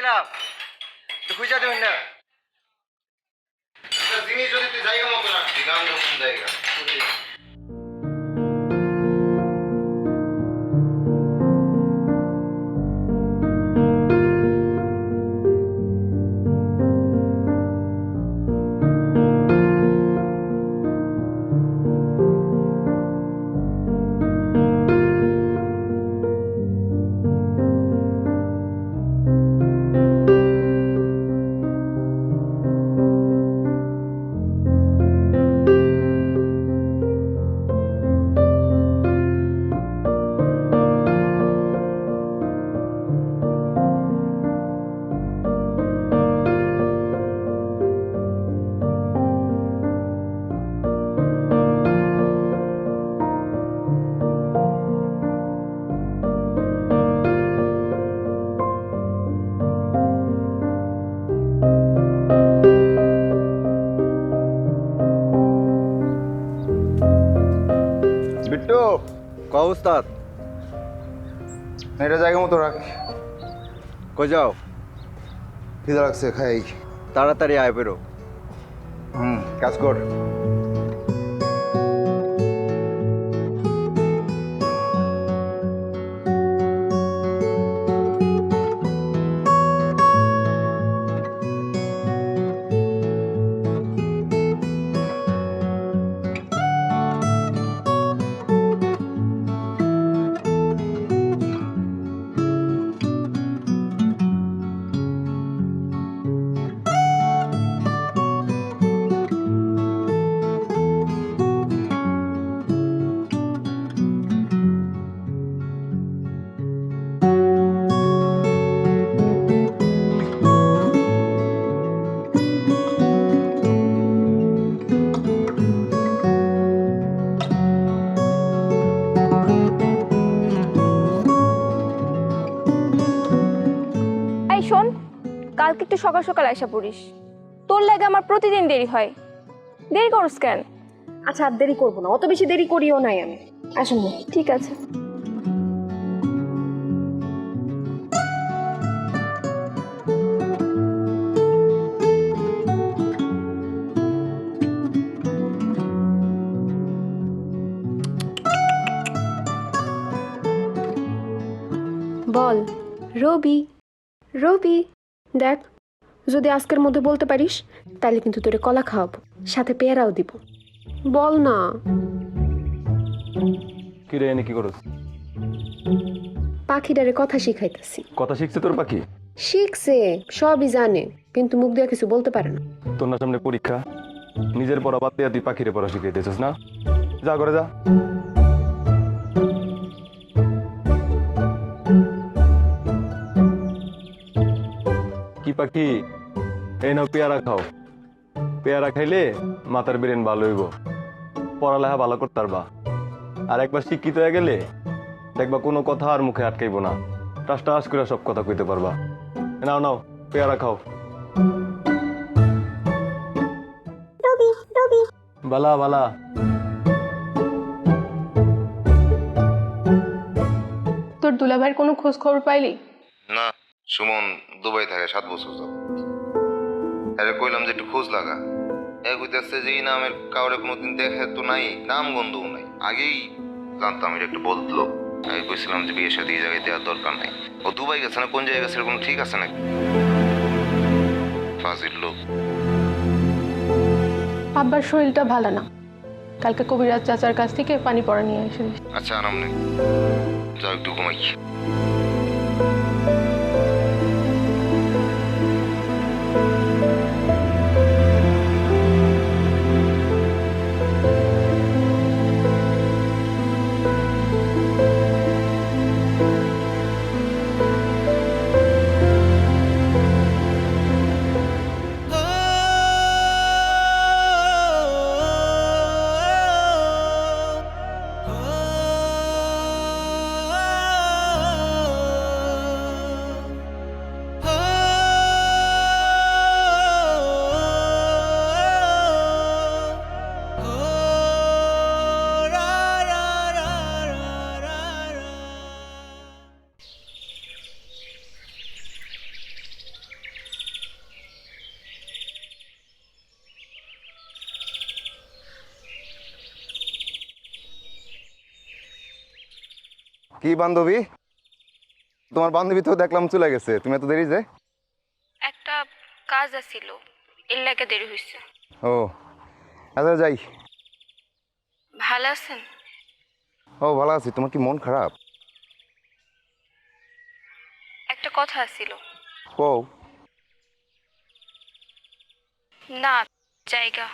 গেছিলাম, খুঁজা দেবেন না। জিনিস যদি তুই জায়গা মতো রাখবি, গান কোন জায়গা বিট্টু, ক উস্তাদ, এটা জায়গা মতো রাখ। কই যাও? খিদে লাগছে, খাই। তাড়াতাড়ি আয় বেরো। কাজ কর। এই শোন, কালকে একটু সকাল সকাল আইসা পড়িস। তোর লাগে আমার প্রতিদিন দেরি হয়। দেরি করস কেন? আচ্ছা, আর দেরি করবো না, অত বেশি দেরি করিও নাই আমি। আসুন। ঠিক আছে। বল রবি, রবি দেখ, যদি আজকের মধ্যে বলতে পারিস তাহলে কিন্তু তোরে কলা খাওয়াবো, সাথে পেয়ারাও দিব। বল না। কি রে, এনে কি করছ? পাখিটারে কথা শিখাইতেছি। কথা শিখছে তোর পাখি? শিখছে, সবই জানে, কিন্তু মুখ দিয়ে কিছু বলতে পারে না। তোর না সামনে পরীক্ষা, নিজের পড়া বাদ দিয়ে তুই পাখিরে পড়া শিখাইতেছিস না? যা করে যা। কি পাখি, এই নাও পেয়ারা খাও। পেয়ারা খাইলে মাথার ব্রেন ভালো হইব, পড়ালেখা ভালো করতে পারবা। আর একবার শিক্ষিত হয়ে গেলে দেখবা কোনো কথা আর মুখে আটকাইব না, টাস টাস করে সব কথা কইতে পারবা। নাও নাও পেয়ারা খাও। বালা বালা। তোর দুলাভাইয়ের কোনো খোঁজ খবর পাইলি? না, সুমন দুবাই থাকে 7 বছর যাব। আরে কইলাম যে একটু খোঁজ লাগা। এক হইতেছে যে এই নামের কাউরে কোনোদিন দেখে তো নাই, নাম গন্ধও নাই। আগেই জানতাম এটা একটু বদলো। আমি কইছিলাম যে বিয়ের সাথে এই জায়গায় দেওয়ার দরকার নাই। ও দুবাই গেছে না কোন জায়গায় গেছে কোনো ঠিক আছে নাকি? ফাজিল লোক। আব্বার শরীরটা ভালো না, কালকে কবিরাজ চাচার কাছ থেকে পানি পড়া নিয়ে এসে দিস। আচ্ছা আরাম নেই, যাও একটু ঘুমাই। কি বান্ধবী? তোমার বান্ধবী তো দেখলাম চলে গেছে, তুমি এত দেরি যে? একটা কাজ আছিল, এর লাগে দেরি হয়েছে। ও আচ্ছা যাই। ভালো আছেন? ও ভালো আছি। তোমার কি মন খারাপ? একটা কথা আছিল। কও। না, জায়গা।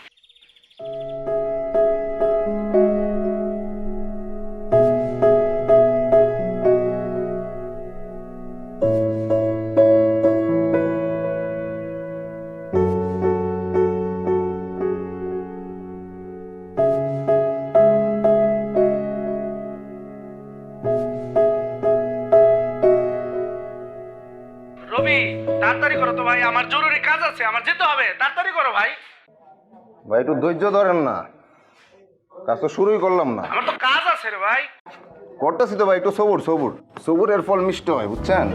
রবি, তাড়াতাড়ি করো তো ভাই, আমার জরুরি কাজ আছে, আমার যেতে হবে, তাড়াতাড়ি করো ভাই। ভাই একটু ধৈর্য ধরেন না, কাজ তো শুরুই করলাম না। আমার তো কাজ আছে রে ভাই। করতেছি তো ভাই, একটু সবুর সবুর, সবুরের ফল মিষ্টি হয়, বুঝছেন?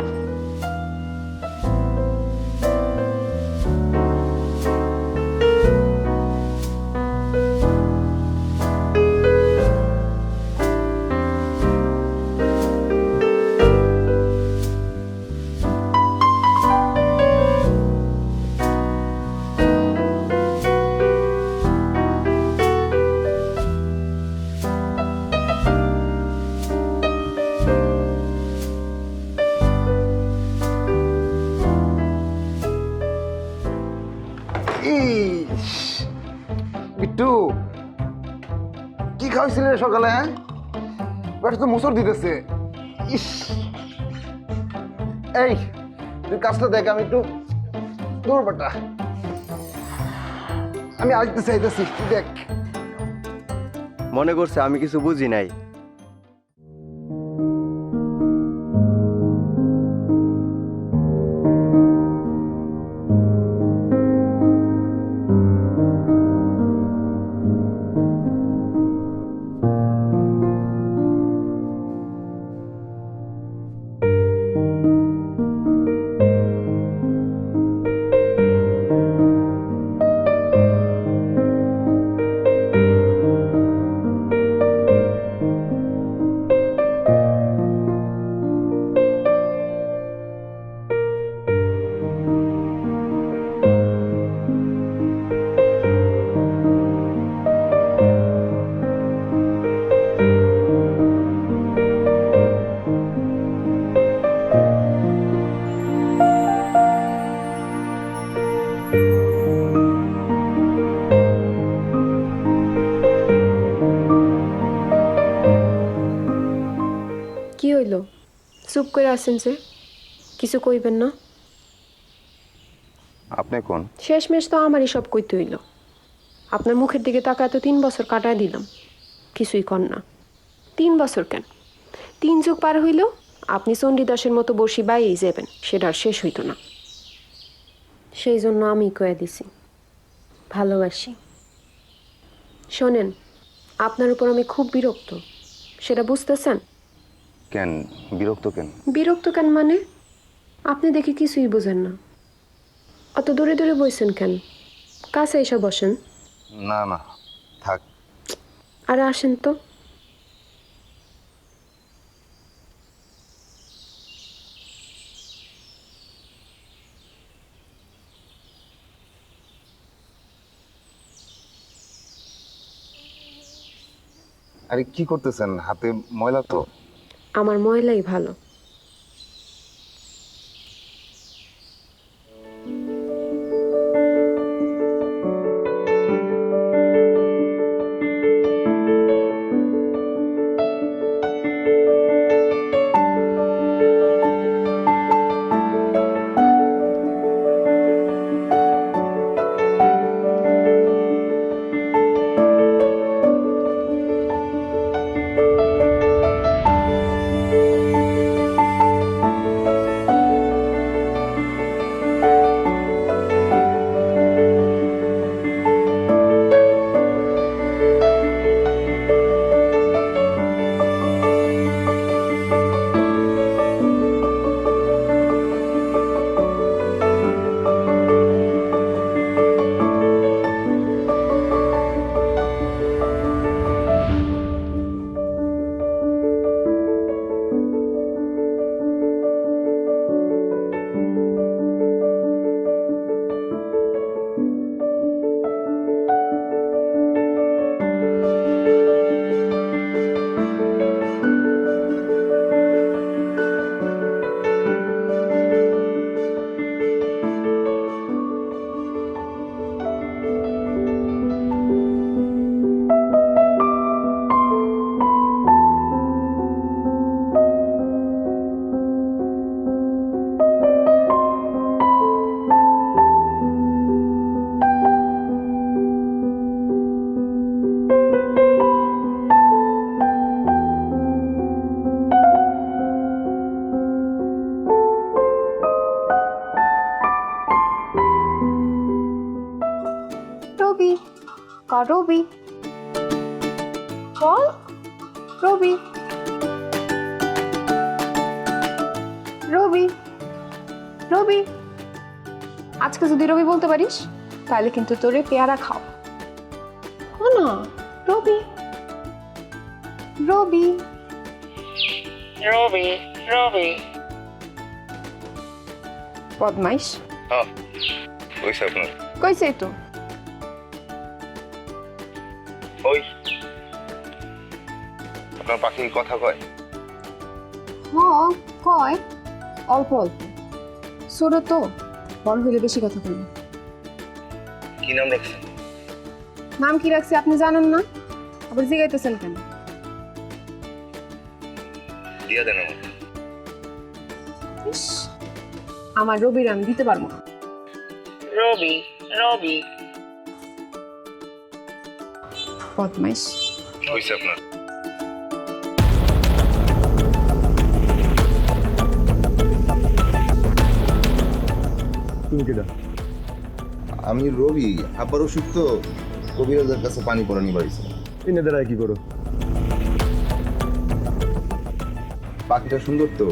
ইস, বিট্টু কি খাওয়াইছিলে রে সকালে? হ্যাঁ, পেটে তো মুসর দিতেছে। ইস, এই তুই কাজটা দেখ, আমি একটু দূর বেটা, আমি আসতেছি আইতেছি, তুই দেখ। মনে করছে আমি কিছু বুঝি নাই। কি হইল? চুপ করে আছেন যে, কিছু কইবেন না? আপনি কোন? শেষমেশ তো আমারই সব কইতে হইল। আপনার মুখের দিকে তাকায় তো 3 বছর কাটায় দিলাম, কিছুই কর না। 3 বছর কেন, 3 যুগ পার হইল আপনি চণ্ডীদাসের মতো বসি বাইয়েই যাবেন, সেটা আর শেষ হইতো না। সেই জন্য আমি কয়ে দিছি ভালোবাসি। শোনেন, আপনার উপর আমি খুব বিরক্ত, সেটা বুঝতেছেন? কেন বিরক্ত কেন? বিরক্ত কেন মানে? আপনি দেখে কিছুই বোঝেন না। অত দূরে দূরে বসেন কেন? কাছে এসে বসেন। না না থাক। আর আসেন তো। আরে কি করতেছেন? হাতে ময়লা তো। আমার ময়লাই ভালো। রবি বল রবি রবি রবি আজকে যদি রবি বলতে পারিস তাহলে কিন্তু তোরে পেয়ারা খাও না রবি রবি রবি রবি বদমাইশ ওইসে আপনার কইছে তো ওই আপনার পাখি কথা কয় কয় অল্প অল্প ছোট তো বড় হইলে বেশি কথা কইবে কি নাম রাখছেন নাম কি রাখছি আপনি জানেন না আবার জিগাইতেছেন কেন দিয়া দেন আমার ইস, আমার রবির আমি দিতে পারবো না রবি রবি বদমাইশ ওইসে আপনার তুমি কেটা আমি রবি আবার অসুস্থ কবিরাজের কাছে পানি পড়ানি বাড়িছে এনে দাঁড়ায় কি করো? পাখিটা সুন্দর তো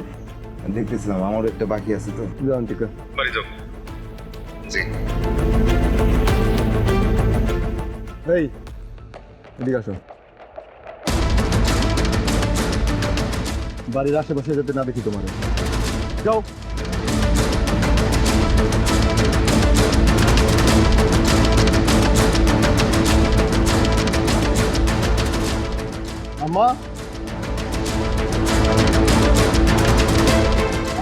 দেখতেছিলাম আমারও একটা পাখি আছে তো যাও টিকা বাড়ি যাও জি এই এদিকে আসো। বাড়ির আশেপাশে যাতে না দেখি তোমার। যাও। আম্মা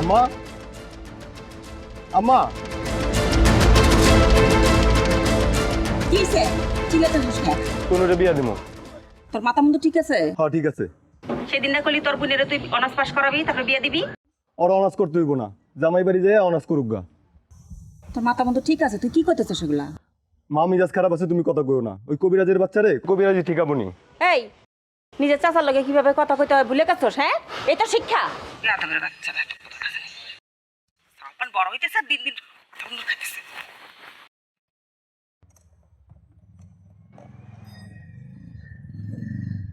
আম্মা আম্মা কিসে চিল্লাতে হোস না কোনোটা বিয়া দিমো। তোর মাথা মুন্ডু ঠিক আছে? হ্যাঁ ঠিক আছে। সেদিন না করলি তোর বোনের তুই অনার্স পাস করাবি তারপরে বিয়ে দিবি? ওর অনার্স করতে হইব না, জামাই বাড়ি যেয়ে অনার্স করুক গা। তোর মাথা মুন্ডু ঠিক আছে, তুই কি করতেছিস সেগুলা? মা মিজাজ খারাপ আছে, তুমি কথা কইও না। ওই কবিরাজের বাচ্চারে কবিরাজি ঠিকাবনি। এই নিজের চাচার লগে কিভাবে কথা কইতে হয় ভুলে গেছস? হ্যাঁ এই তো শিক্ষা। লাতাবের বাচ্চা সাম্পান বড় হইতেছে দিন দিন সুন্দর খাইতেছে।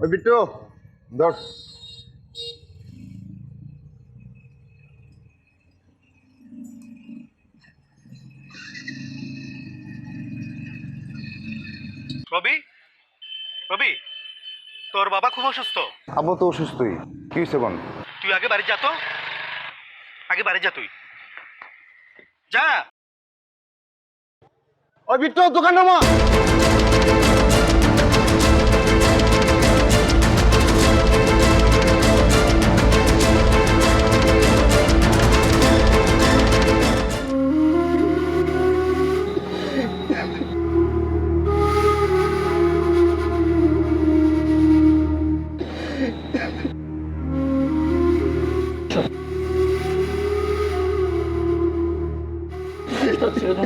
ওই বিট্টু ধর রবি রবি তোর বাবা খুব অসুস্থ, আব্বু তো অসুস্থই। কি হয়েছে বল? তুই আগে বাড়ি যা তো, আগে বাড়ি যা, তুই যা। ওই বিট্টু দোকান নামা।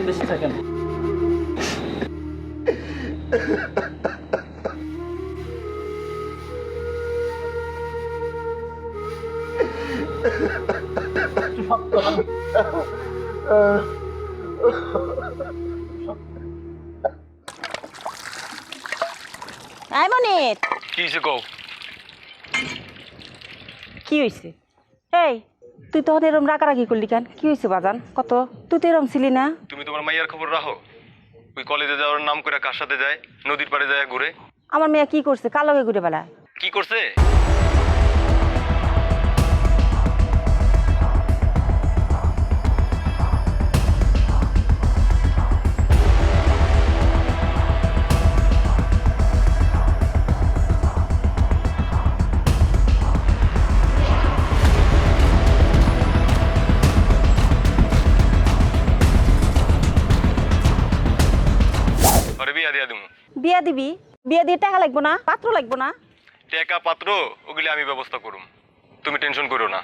বেশি থাকেন আই মনির কি হইছে কও? কি হইছে? এই তুই তো এরকম রাগারাগি করলি কেন? কি হয়েছে বাজান কত? তুই তো এরকম ছিলি না। তুমি তোমার মাইয়ার খবর রাখো। ওই কলেজে যাওয়ার নাম করে কার সাথে যায়, নদীর পাড়ে যায় ঘুরে। আমার মেয়ে কি করছে? কালকে ঘুরে বেড়ায়। কি করছে? বিয়া দিবি? বিয়া দিয়ে টাকা লাগবো না? পাত্র লাগবো না? টাকা পাত্র ওগুলি আমি ব্যবস্থা করুম, তুমি টেনশন করো না।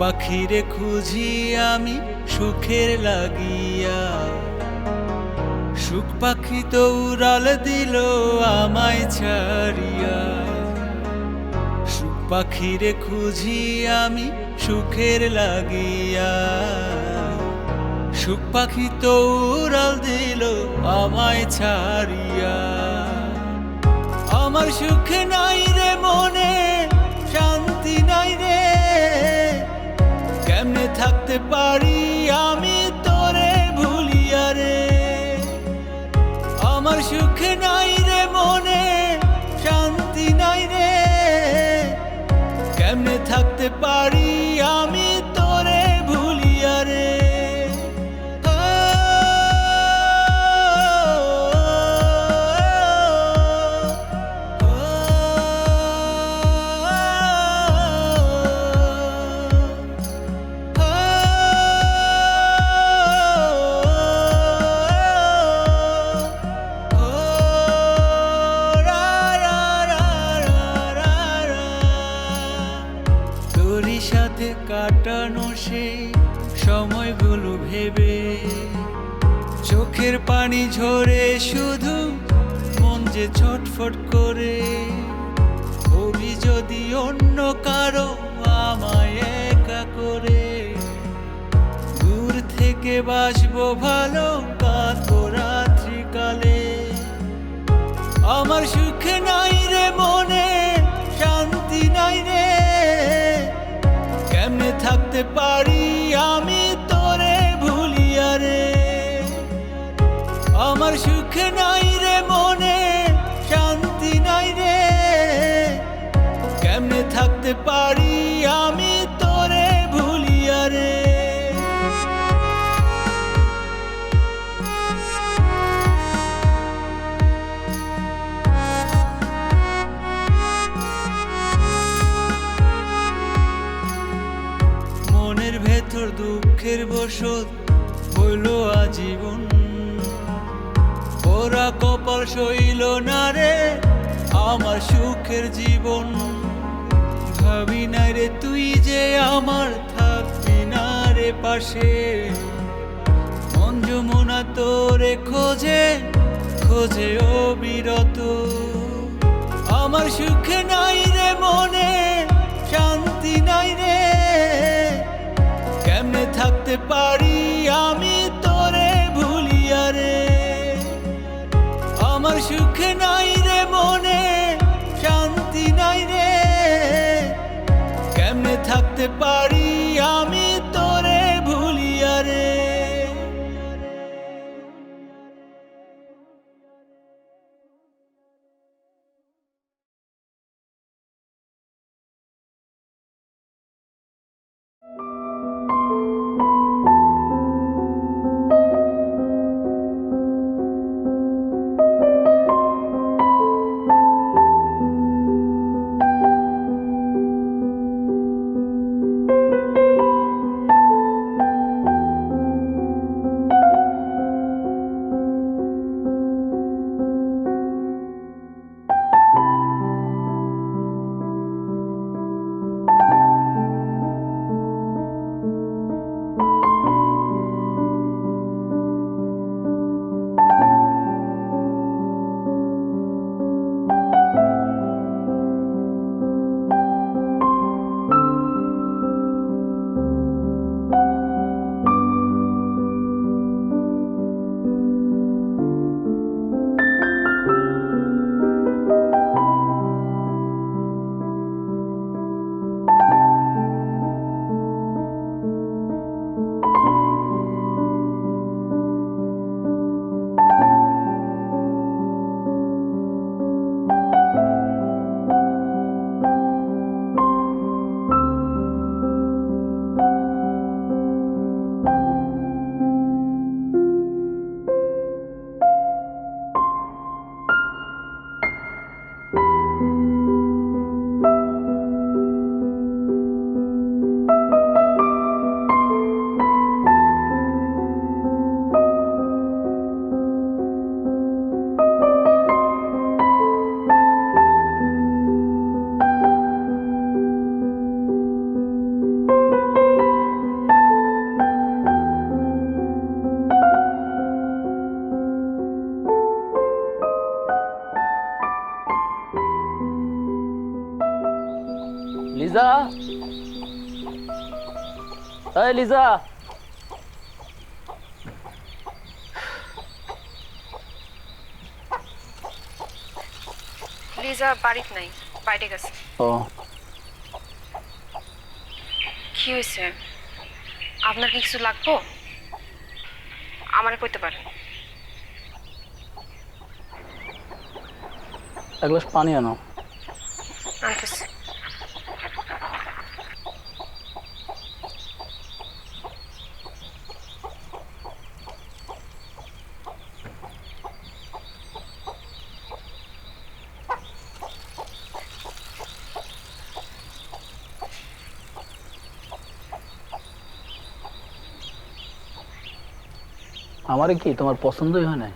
পাখিরে খুঁজি আমি সুখের লাগিয়া, সুখ পাখি তো উড়াল দিল আমায় ছাড়িয়া। সুখ পাখিরে খুঁজি আমি সুখের লাগিয়া, সুখ পাখি তো উড়াল দিল আমায় ছাড়িয়া। আমার সুখে নাই রে মনে, শান্তি নাই রে, কেমনে থাকতে পারি আমি তোরে ভুলিয়া রে। আমার সুখে নাই রে মনে, শান্তি নাই রে, কেমনে থাকতে পারি আমি তোরে ভুলিয়া রে। তোরই সাথে কাটানো সেই সময়গুলো ভেবে চোখের পানি ঝরে শুধু মন যে ছটফট করে। হবি যদি অন্য কারো আমায় একা করে, দূর থেকে বাসবো ভালো কাতো রাত্রিকালে। আমার সুখে নাই রে মনে, শান্তি নাই রে, কেমনে থাকতে পারি আমি তোরে ভুলিয়া রে। আমার সুখে নাই রে মনে, শান্তি নাই রে, কেমনে থাকতে পারি আমি তোরে ভুলিয়া রে। মনের ভেতর দুঃখের বসত হইল আজীবন, ওরা কপাল সইল না রে আমার সুখের জীবন। ভাবি না রে তুই যে আমার থাকবি না রে পাশে, মন যমুনা তোরে খোঁজে খোঁজে অবিরত। আমার সুখে নাই রে মনে, শান্তি নাই রে, কেমনে থাকতে পারি আমি তোরে ভুলিয়া রে। আমার সুখে নাই রে মনে, শান্তি নাই রে, কেমনে থাকতে পারি আমি তোরে ভুলিয়া রে। লিজা, এই লিজা, লিজা বাড়িতে নাই, বাইরে গেছে। ও কি হয়েছে? আপনার কি কিছু লাগবো? আমারে কইতে পারেন। এক গ্লাস পানি আনো। আনতেছি। আমারে কি তোমার পছন্দই হয় না?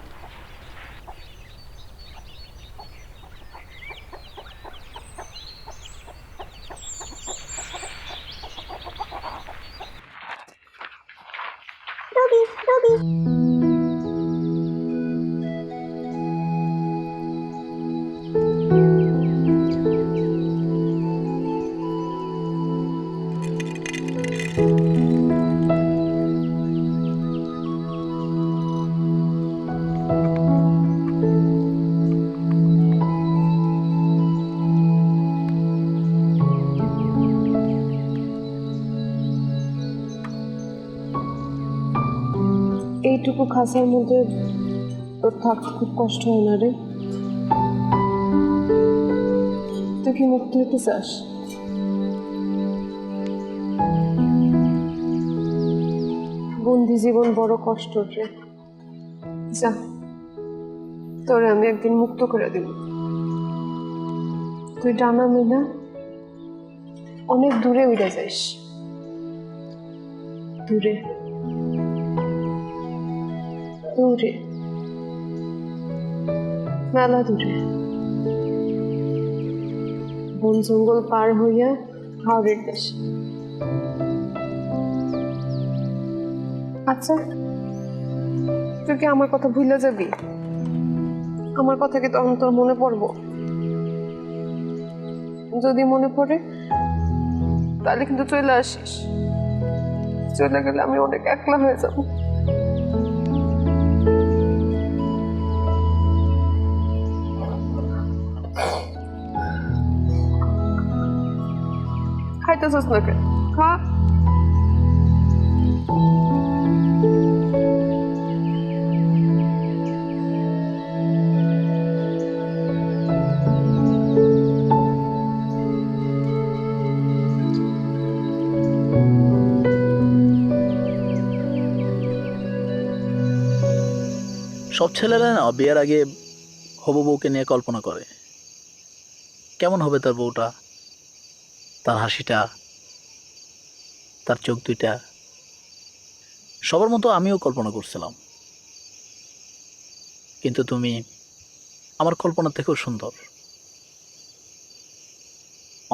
এইটুকু খাঁচার মধ্যে তোর থাকতে খুব কষ্ট হয় না রে? তুই কি মুক্ত হতে চাস? বন্দি জীবন বড় কষ্ট রে। যা, তোরে আমি একদিন মুক্ত করে দিব। তুই ডানা মেলা অনেক দূরে উড়ে যাইস, দূরে দূরে, মেলা দূরে, বন জঙ্গল পার হইয়া হাওড়ের দেশে। আচ্ছা, তুই কি আমার কথা ভুলে যাবি? আমার কথা কি তখন তোর মনে পড়বো? যদি মনে পড়ে তাহলে কিন্তু চলে আসিস। চলে গেলে আমি অনেক একলা হয়ে যাবো। খাইতেছিস না কেন? খা। সব ছেলেরা না বিয়ের আগে হবু বউকে নিয়ে কল্পনা করে, কেমন হবে তার বউটা, তার হাসিটা, তার চোখ দুইটা। সবার মতো আমিও কল্পনা করছিলাম, কিন্তু তুমি আমার কল্পনার থেকেও সুন্দর,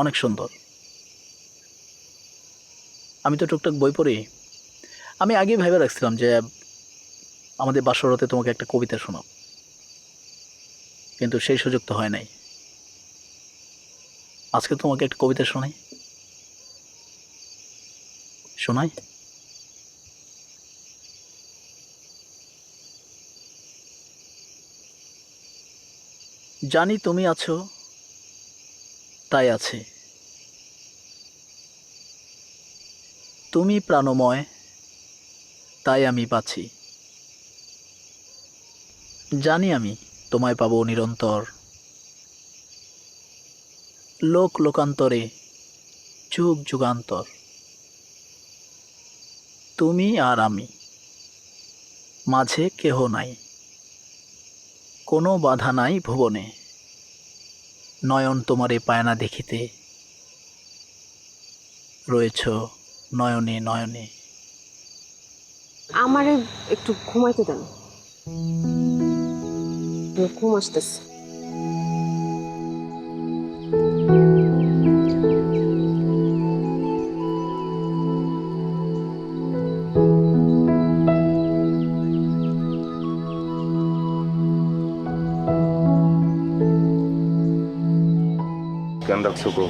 অনেক সুন্দর। আমি তো টুকটাক বই পড়ি। আমি আগেই ভেবে রাখছিলাম যে আমাদের বাসরাতে তোমাকে একটা কবিতা শোনাব, কিন্তু সেই সুযোগ তো হয় নাই। আজকে তোমাকে একটা কবিতা শোনাই। শোনাই? জানি তুমি আছো, তাই আছে। তুমি প্রাণময়, তাই আমি বাঁচি। জানি আমি তোমায় পাবো নিরন্তর, লোক লোকান্তরে, যুগ যুগান্তর। তুমি আর আমি, মাঝে কেহ নাই, কোনো বাধা নাই ভুবনে। নয়ন তোমারে পায় না দেখিতে, রয়েছ নয়নে নয়নে। আমারে একটু ঘুমাইতে দেন, ঘুম আসতেছে। কেন রাখছো গো?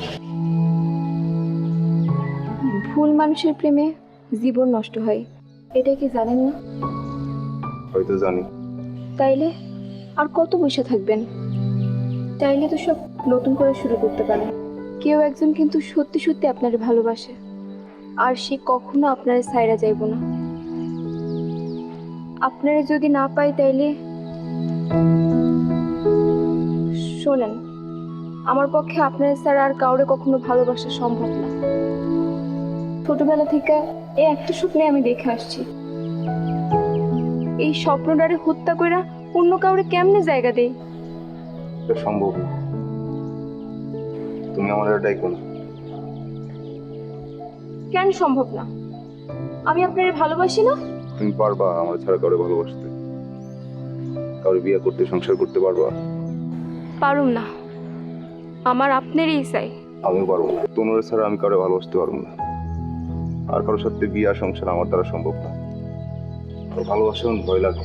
ভুল মানুষের প্রেমে জীবন নষ্ট হয়, এটা কি জানেন না? হয়তো জানি। তাইলে আর কত বসে থাকবেন? চাইলে তো সব নতুন করে শুরু করতে পারেন। কেউ একজন কিন্তু সত্যি সত্যি আপনার ভালোবাসে, আর সে কখনো আপনার ছাইরা যাইব না। আপনারা যদি না পাই তাইলে শোনেন, আমার পক্ষে আপনার ছাড়া আর কাউরে কখনো ভালোবাসা সম্ভব না। ছোটবেলা থেকে এই একটা স্বপ্নে আমি দেখে আসছি, এই স্বপ্নটারে হত্যা কইরা অন্য কাউরে কেমনে জায়গা দেই? এটা সম্ভব না। তুমি আমার এটাই করো। কেন সম্ভব না? আমি আপনারে ভালোবাসি না? তুমি পারবা আমার ছাড়া কাউরে ভালোবাসতে? কাউরে বিয়ে করতে, সংসার করতে পারবা? পারুম না, আমার আপনারই চাই। আমিও পারবো না। তোমার ছাড়া আমি কাউরে ভালোবাসতে পারবো না। আর কারোর সাথে বিয়ে আর সংসার আমার দ্বারা সম্ভব না। আর ভালোবাসা এখন ভয় লাগে।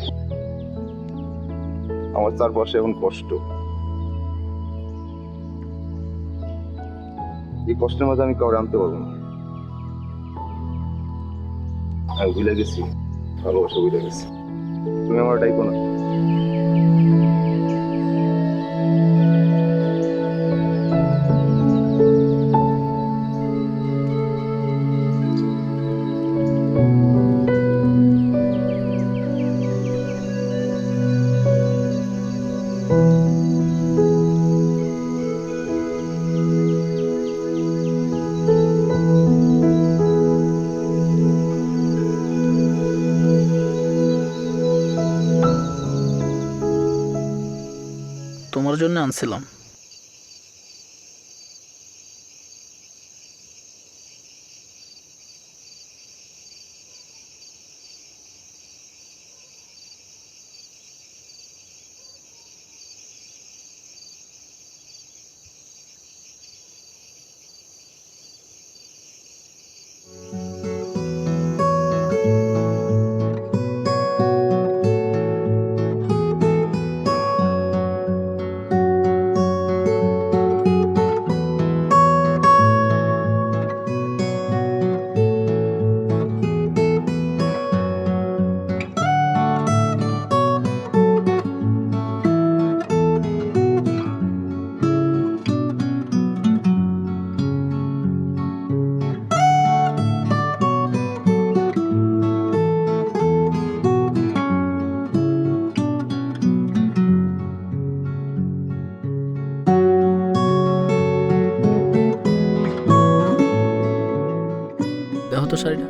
আমার চারপাশে এখন কষ্ট। এই কষ্টের মাঝে আমি কাউরে আনতে পারবো না। আমি ভুলে গেছি, ভালোবাসা ভুলে গেছি। তুমি আমার ডাইকো না। তোমার জন্য আনছিলাম। দেখো তো শাড়িটা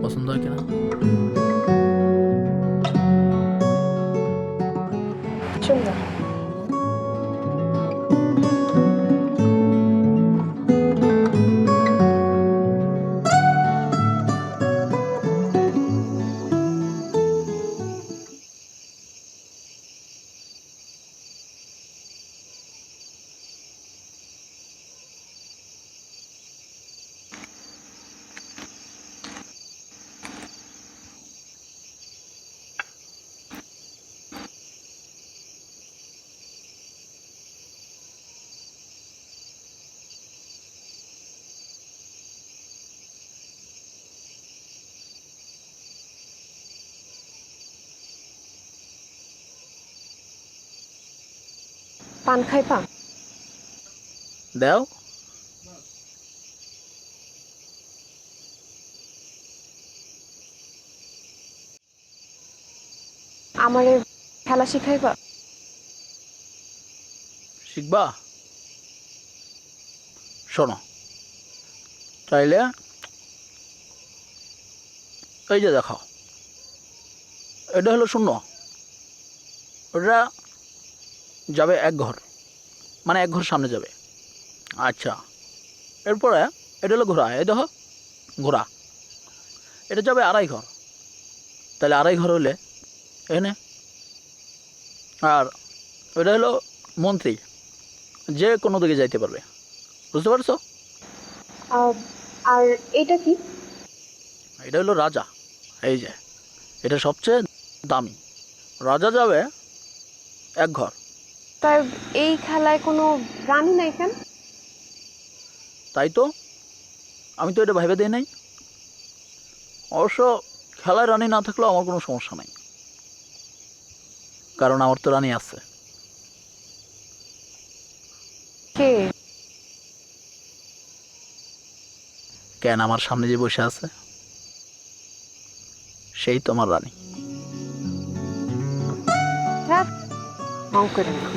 পছন্দ হয় কিনা। সুন্দর। পান খাইবা? দাও। আমারে খেলা শিখাইবা? শিখবা? শোনো, চাইলে এই যে দেখাও, এটা হলো শূন্য, ওটা যাবে এক ঘর, মানে এক ঘর সামনে যাবে। আচ্ছা, এরপরে এটা হলো ঘোড়া, এই দেখো ঘোড়া, এটা যাবে আড়াই ঘর, তাহলে আড়াই ঘর হলে এনে। আর এটা হলো মন্ত্রী, যে কোনো দিকে যাইতে পারবে, বুঝতে পারছো? আর এটা কি? এটা হলো রাজা, এই যে এটা সবচেয়ে দামি, রাজা যাবে এক ঘর। তাই এই খেলায় কোনো রানী নাই কেন? তাই তো আমি তো এটা ভাইবে দেই নাই। অবশ্য খেলায় রানী না থাকলেও আমার কোনো সমস্যা নাই, কারণ আমার তো রানী আছে। কে? কেন, আমার সামনে যে বসে আছে সেই তো আমার রানী। হ্যাঁ, মাও করেন না।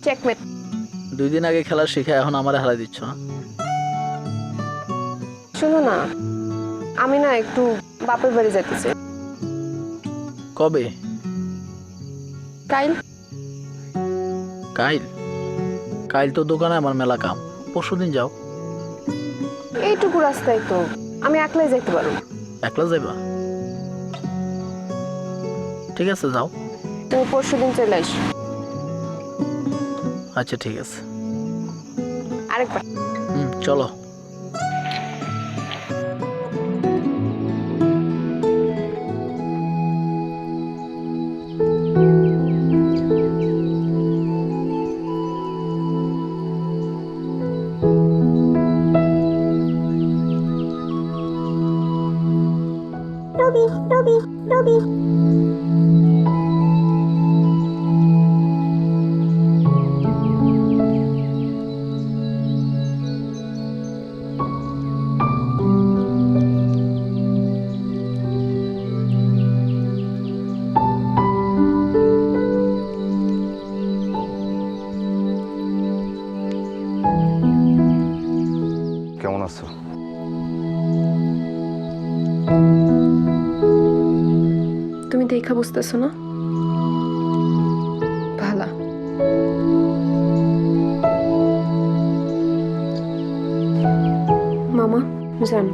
চেকমেট। 2 দিন আগে খেলা শিখে এখন আমারে হারাই দিচ্ছ না? শোনো না, আমি না একটু বাপের বাড়ি যেতেছি। কবে? কাইল। কাইল? কাইল তো দোকানে আমার মেলা কাম, পরশুদিন যাও। এইটুকু রাস্তায় তো আমি একলাই যাইতে পারবো। একলা যাইবা? ঠিক আছে, যাও। তুমি পরশুদিন চলে আস। আচ্ছা ঠিক আছে। আরেকবার। চলো। কেমন আছো? তুমি দেখা বুঝতেছো না? ভালা। মামা যান।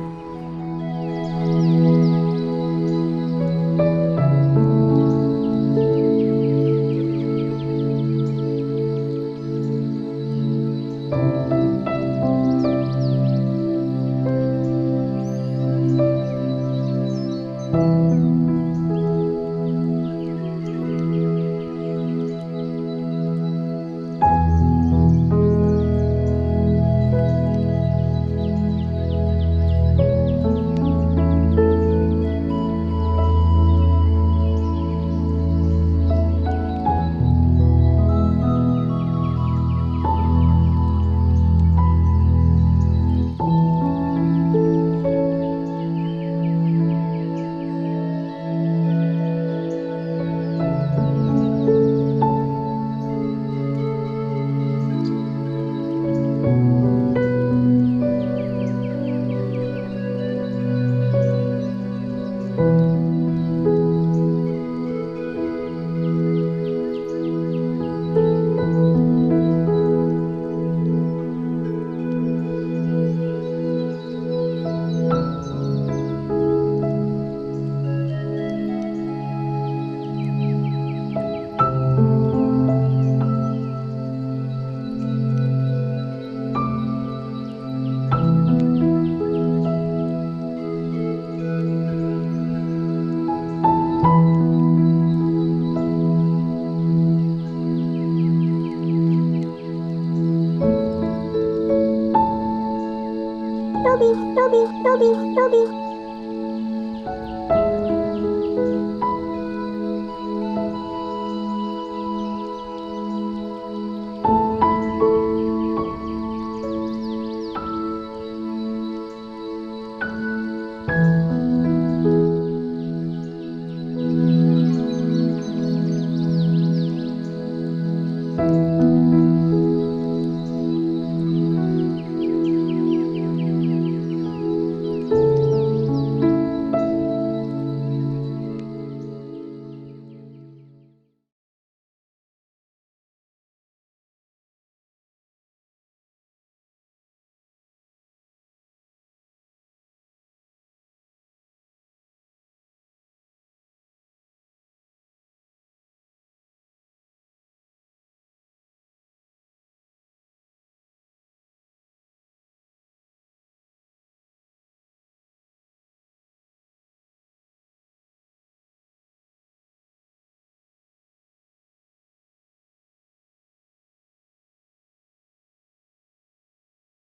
টবি টবি টবি টবি